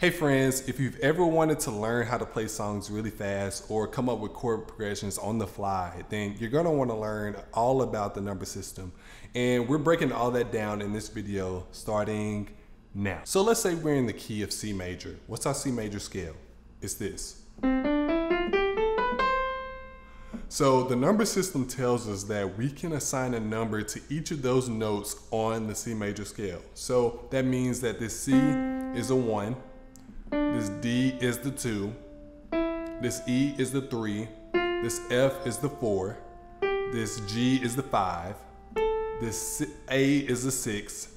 Hey friends, if you've ever wanted to learn how to play songs really fast or come up with chord progressions on the fly, then you're going to want to learn all about the number system. And we're breaking all that down in this video starting now. So let's say we're in the key of C major. What's our C major scale? It's this. So the number system tells us that we can assign a number to each of those notes on the C major scale. So that means that this C is a 1, this D is the 2, this E is the 3, this F is the 4, this G is the 5, this A is the 6,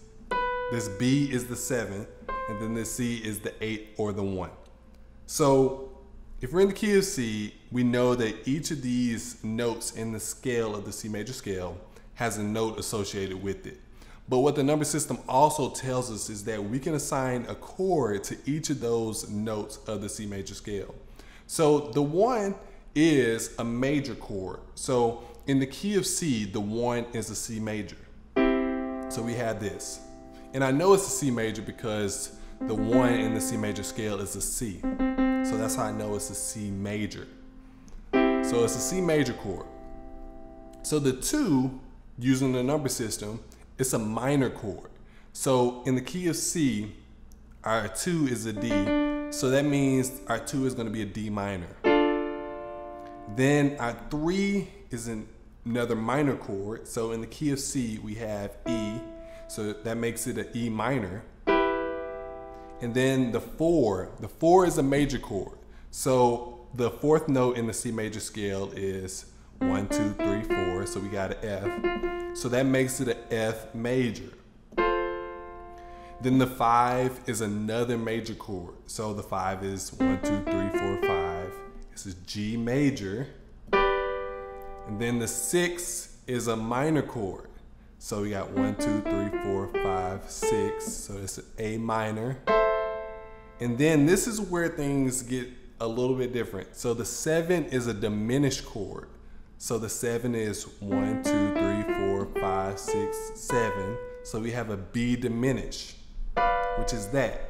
this B is the 7, and then this C is the 8 or the 1. So if we're in the key of C, we know that each of these notes in the scale of the C major scale has a note associated with it. But what the number system also tells us is that we can assign a chord to each of those notes of the C major scale. So the 1 is a major chord. So in the key of C, the 1 is a C major. So we have this. And I know it's a C major because the 1 in the C major scale is a C. So that's how I know it's a C major. So it's a C major chord. So the 2, using the number system, it's a minor chord. So in the key of C, our 2 is a D. So that means our 2 is going to be a D minor. Then our 3 is another minor chord. So in the key of C, we have E. So that makes it an E minor. And then the 4 is a major chord. So the 4th note in the C major scale is 1, 2, 3, 4. So we got an F. So that makes it an F major. Then the 5 is another major chord. So the 5 is 1, 2, 3, 4, 5. This is G major. And then the 6 is a minor chord. So we got 1, 2, 3, 4, 5, 6. So it's an A minor. And then this is where things get a little bit different. So the 7 is a diminished chord. So the 7 is 1, 2, 3, 4, 5, 6, 7. So we have a B diminished, which is that.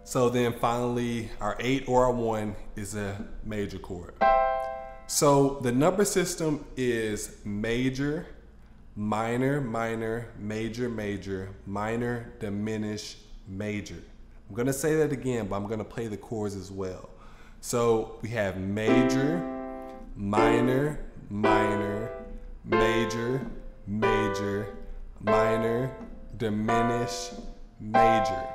So then finally, our 8 or our 1 is a major chord. So the number system is major, minor, minor, major, major, minor, diminished, major. I'm going to say that again, but I'm going to play the chords as well. So we have major, minor, minor, major, major, minor, diminish, major.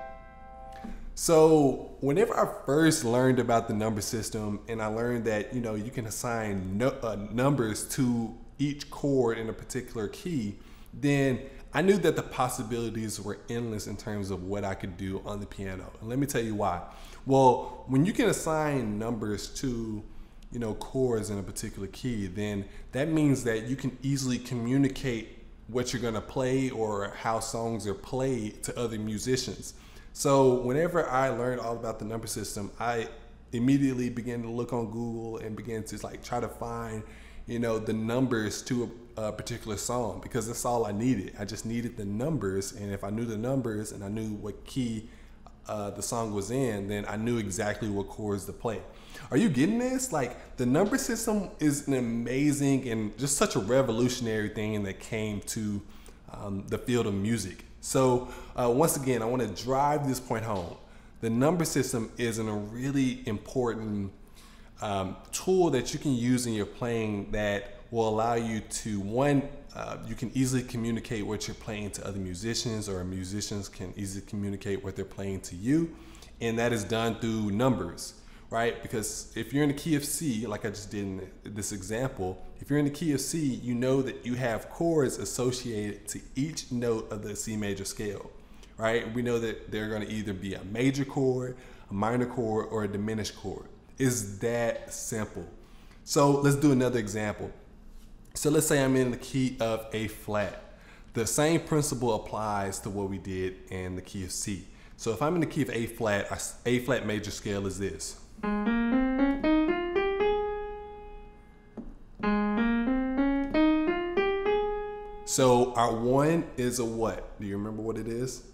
So whenever I first learned about the number system and I learned that, you can assign numbers to each chord in a particular key, then I knew that the possibilities were endless in terms of what I could do on the piano. And let me tell you why. Well, when you can assign numbers to, chords in a particular key, then that means that you can easily communicate what you're gonna play or how songs are played to other musicians. So whenever I learned all about the number system, I immediately began to look on Google and began to try to find, the numbers to a particular song, because that's all I needed. I just needed the numbers, and if I knew the numbers and I knew what key the song was in, then I knew exactly what chords to play. Are you getting this? The number system is an amazing and just such a revolutionary thing that came to the field of music. So once again, I want to drive this point home. The number system is a really important tool that you can use in your playing that will allow you to, you can easily communicate what you're playing to other musicians, or musicians can easily communicate what they're playing to you. And that is done through numbers, right? Because if you're in the key of C, like I just did in this example, if you're in the key of C, you know that you have chords associated to each note of the C major scale, right? We know that they're going to either be a major chord, a minor chord, or a diminished chord. It's that simple. So let's do another example. So let's say I'm in the key of A flat. The same principle applies to what we did in the key of C. So if I'm in the key of A flat, our A flat major scale is this. So our 1 is a what? Do you remember what it is?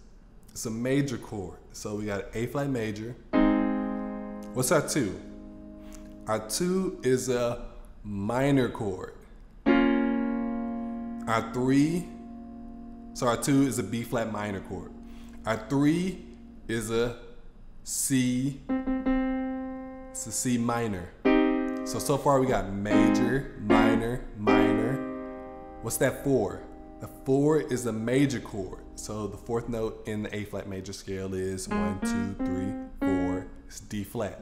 It's a major chord. So we got A flat major. What's our 2? Our 2 is a minor chord. Our 3, so our 2 is a B flat minor chord. Our 3 is a C, it's a C minor. So far we got major, minor, minor. What's that 4? The 4 is a major chord. So the 4th note in the A flat major scale is 1, 2, 3, 4. It's D flat.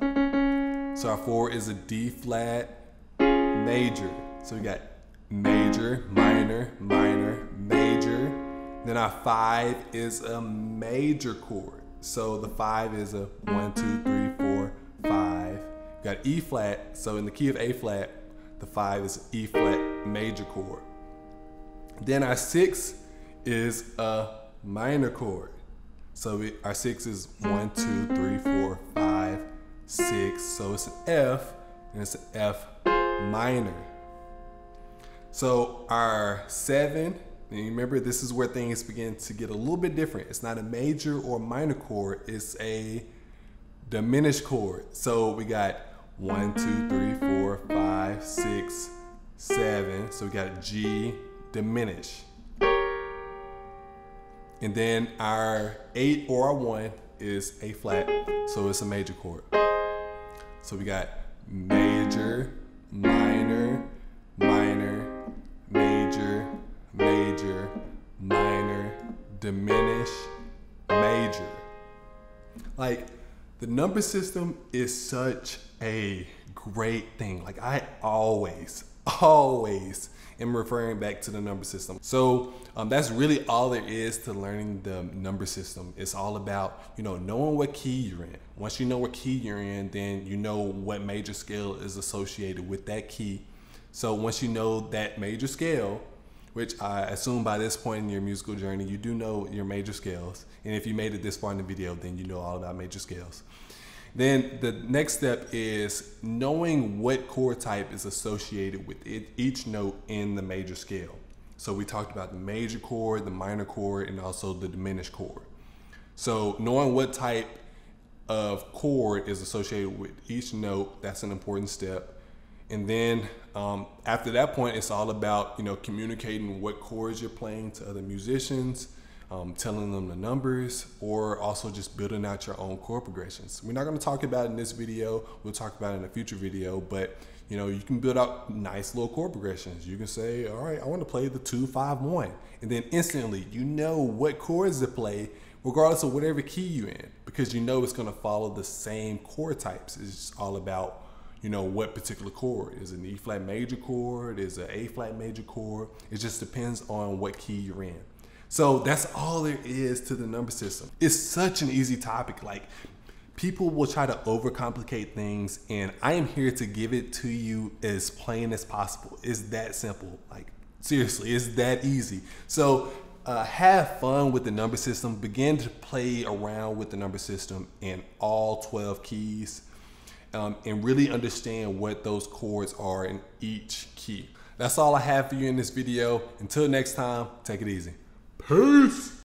So our 4 is a D flat major. So we got major, minor, minor, major. Then our 5 is a major chord. So the 5 is a 1, 2, 3, 4, 5. We got E flat. So in the key of A flat, the 5 is E flat major chord. Then our 6 is a minor chord. So our 6 is 1, 2, 3, 4, 5, 6. So it's an F, and it's an F minor. So our 7, and remember this is where things begin to get a little bit different. It's not a major or minor chord, it's a diminished chord. So we got 1, 2, 3, 4, 5, 6, 7. So we got G diminish. And then our 8 or our 1 is A flat, so it's a major chord. So we got major, minor, minor, major, major, minor, diminish, major. Like, the number system is such a great thing. Like, I always am referring back to the number system. So that's really all there is to learning the number system. It's all about, knowing what key you're in. Once you know what key you're in, then you know what major scale is associated with that key. So once you know that major scale, which I assume by this point in your musical journey, you do know your major scales. And if you made it this far in the video, then you know all about major scales. Then the next step is knowing what chord type is associated with each note in the major scale. So we talked about the major chord, the minor chord, and also the diminished chord. So knowing what type of chord is associated with each note, that's an important step. And then after that point, it's all about communicating what chords you're playing to other musicians, telling them the numbers, or also just building out your own chord progressions. We're not going to talk about it in this video. We'll talk about it in a future video, but you can build out nice little chord progressions. You can say, all right, I want to play the 2, 5, 1, and then instantly you know what chords to play regardless of whatever key you're in, because it's going to follow the same chord types. It's just all about what particular chord. Is it an E flat major chord? Is it an A flat major chord? It just depends on what key you're in. So that's all there is to the number system. It's such an easy topic. Like, people will try to overcomplicate things, and I am here to give it to you as plain as possible. It's that simple. Like, seriously, it's that easy. So have fun with the number system. Begin to play around with the number system in all 12 keys, and really understand what those chords are in each key. That's all I have for you in this video. Until next time, take it easy. Peace.